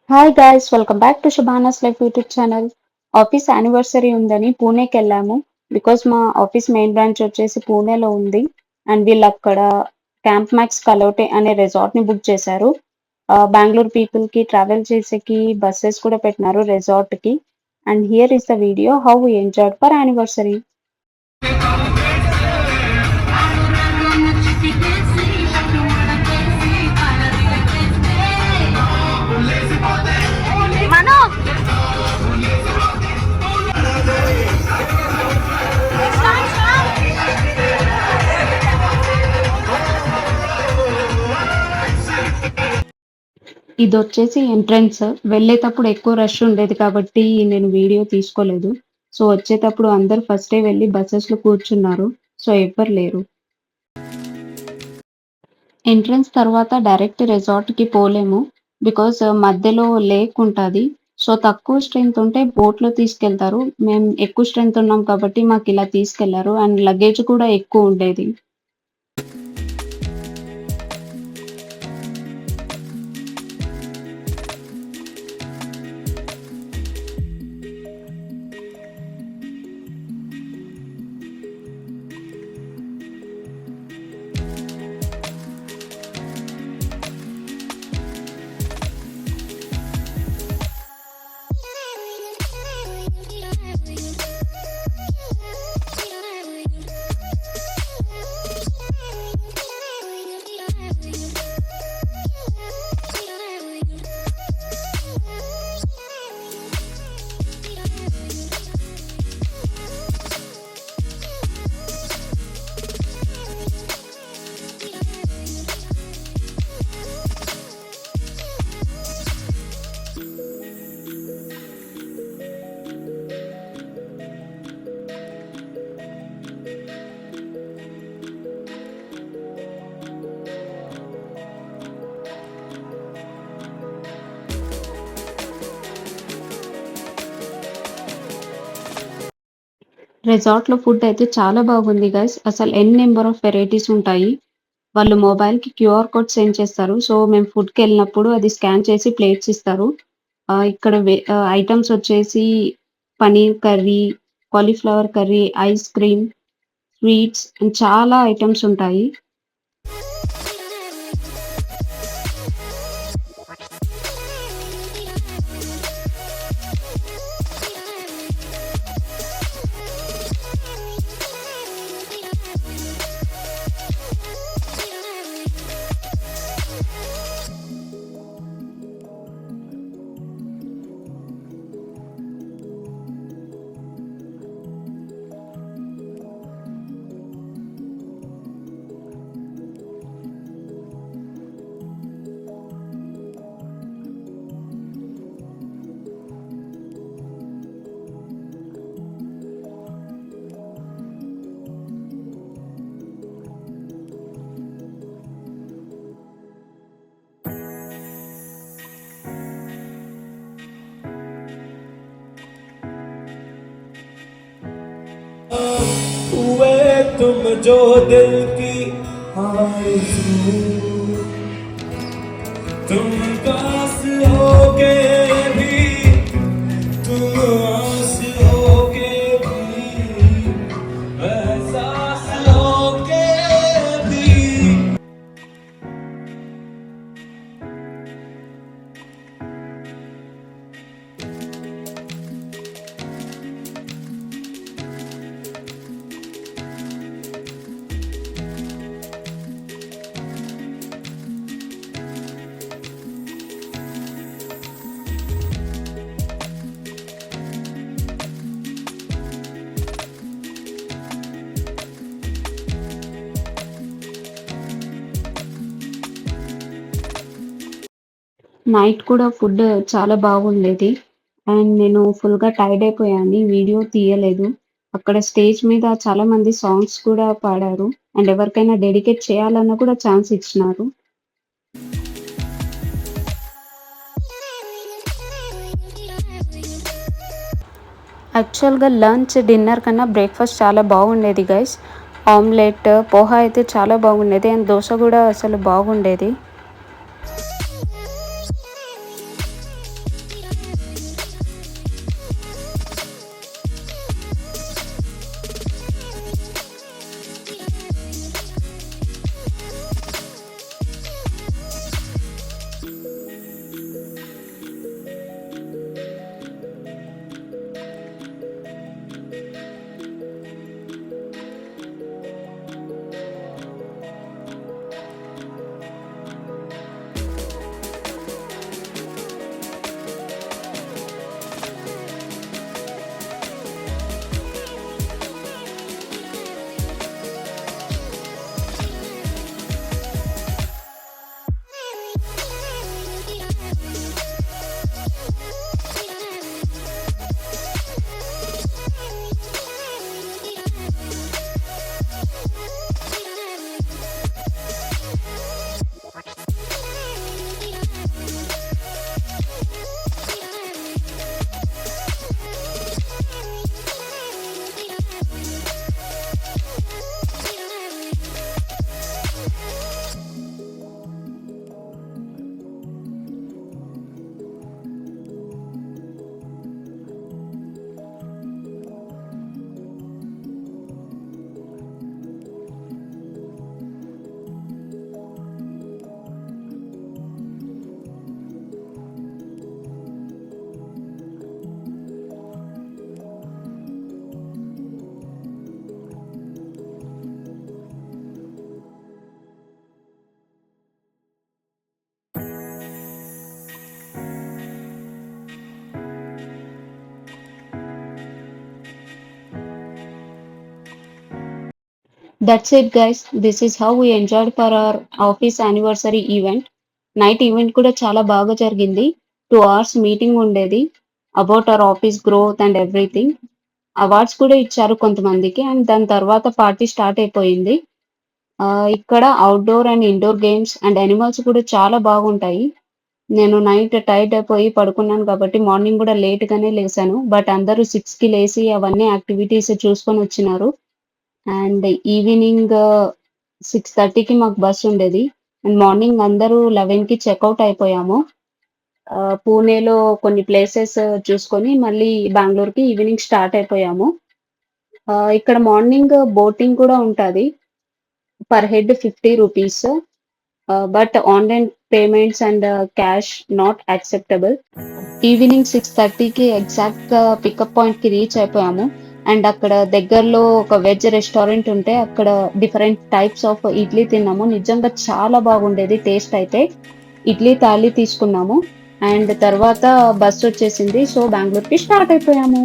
Hi guys welcome back to Shubhana's life YouTube channel. Office anniversary ఉందని పూణేకి వెళ్ళాము. Because మా ఆఫీస్ మెయిన్ బ్రాంచ్ వచ్చేసి పూణేలో ఉంది. అండ్ వీళ్ళు అక్కడ క్యాంప్ మ్యాక్స్ కలోటే అనే రిసార్ట్ ని బుక్ చేశారు. బెంగళూరు పీపుల్ కి ట్రావెల్ చేసేకి బస్సెస్ కూడా పెట్టినారు రిసార్ట్ కి. And here is the video how we enjoyed for anniversary. ఇదొచ్చేసి ఎంట్రన్స్. వెళ్ళేటప్పుడు ఎక్కువ రష్ ఉండేది కాబట్టి నేను వీడియో తీసుకోలేదు. సో వచ్చేటప్పుడు అందరూ ఫస్టే వెళ్ళి బసెస్‌లో కూర్చున్నారు. సో ఎవ్వరు లేరు. ఎంట్రన్స్ తర్వాత డైరెక్ట్ రిసార్ట్‌కి పోలేము. బికాజ్ మధ్యలో లేక్ ఉంటది. సో తక్కువ స్ట్రెంత్ ఉంటే బోట్‌లో తీసుకెళ్తారు. మేము ఎక్కువ స్ట్రెంత్ ఉన్నాం కాబట్టి మాకిలా తీసుకెళ్లారు. అండ్ లగేజ్ కూడా ఎక్కువ ఉండేది. రిసార్ట్‌లో ఫుడ్ అయితే చాలా బాగుంది గైస్. అసలు నెంబర్ ఆఫ్ వెరైటీస్ ఉంటాయి. వాళ్ళు మొబైల్‌కి క్యూఆర్ కోడ్ సెండ్ చేస్తారు. సో మేము ఫుడ్‌కెళ్ళినప్పుడు అది స్కాన్ చేసి ప్లేట్స్ ఇస్తారు. ఇక్కడ ఐటెమ్స్ వచ్చేసి paneer curry, cauliflower curry, ice cream, sweets చాలా ఐటెమ్స్ ఉంటాయి. हुए तुम जो दिल की आरज़ू, तुम पास होके भी, तुम आस होके भी, एहसास होके भी। నైట్ కూడా ఫుడ్ చాలా బాగుండేది. అండ్ నేను ఫుల్‌గా టైర్డ్ అయిపోయాను. వీడియో తీయలేదు. అక్కడ స్టేజ్ మీద చాలా మంది సాంగ్స్ కూడా పాడారు. అండ్ ఎవరికైనా డెడికేట్ చేయాలన్నా కూడా ఛాన్స్ ఇచ్చినారు. యాక్చువల్‌గా లంచ్, డిన్నర్ కన్నా బ్రేక్‌ఫాస్ట్ చాలా బాగుండేది గైస్. ఆమ్లెట్, పోహా అయితే చాలా బాగుండేది. అండ్ దోస కూడా అసలు బాగుండేది. That's it, guys. This is how we enjoyed for our office anniversary event. Night event కూడా చాలా బాగా జరిగింది. 2 అవర్స్ మీటింగ్ ఉండేది. About our office growth and everything. Awards కూడా ఇచ్చారు కొంతమందికి. అండ్ దాని తర్వాత పార్టీ స్టార్ట్ అయిపోయింది. ఇక్కడ outdoor and indoor games and animals కూడా చాలా బాగుంటాయి. నేను నైట్ టైర్డ్ అయిపోయి పడుకున్నాను కాబట్టి మార్నింగ్ కూడా లేట్‌గానే లేసాను. బట్ అందరూ 6కి లేసి అవన్నీ యాక్టివిటీస్ చూసుకొనొచ్చినారు. అండ్ ఈవినింగ్ 6:30కి మాకు బస్ ఉండేది. అండ్ మార్నింగ్ అందరూ 11కి చెక్‌ఔట్ అయిపోయాము. పూణేలో కొన్ని ప్లేసెస్ చూసుకొని మళ్ళీ బెంగుళూరుకి ఈవినింగ్ స్టార్ట్ అయిపోయాము. ఇక్కడ మార్నింగ్ బోటింగ్ కూడా ఉంటాది. Per head 50 rupees. But online payments and cash not acceptable. Evening 6:30కి ఎగ్జాక్ట్‌గా పికప్ పాయింట్‌కి రీచ్ అయిపోయాము. అండ్ అక్కడ దగ్గరలో ఒక వెజ్ రెస్టారెంట్ ఉంటే అక్కడ డిఫరెంట్ టైప్స్ ఆఫ్ ఇడ్లీ తిన్నాము. నిజంగా చాలా బాగుండేది టేస్ట్ అయితే. ఇడ్లీ థాలీ తీసుకున్నాము. అండ్ తర్వాత బస్ వచ్చేసింది. సో, బెంగుళూరుకి స్టార్ట్ అయిపోయాము.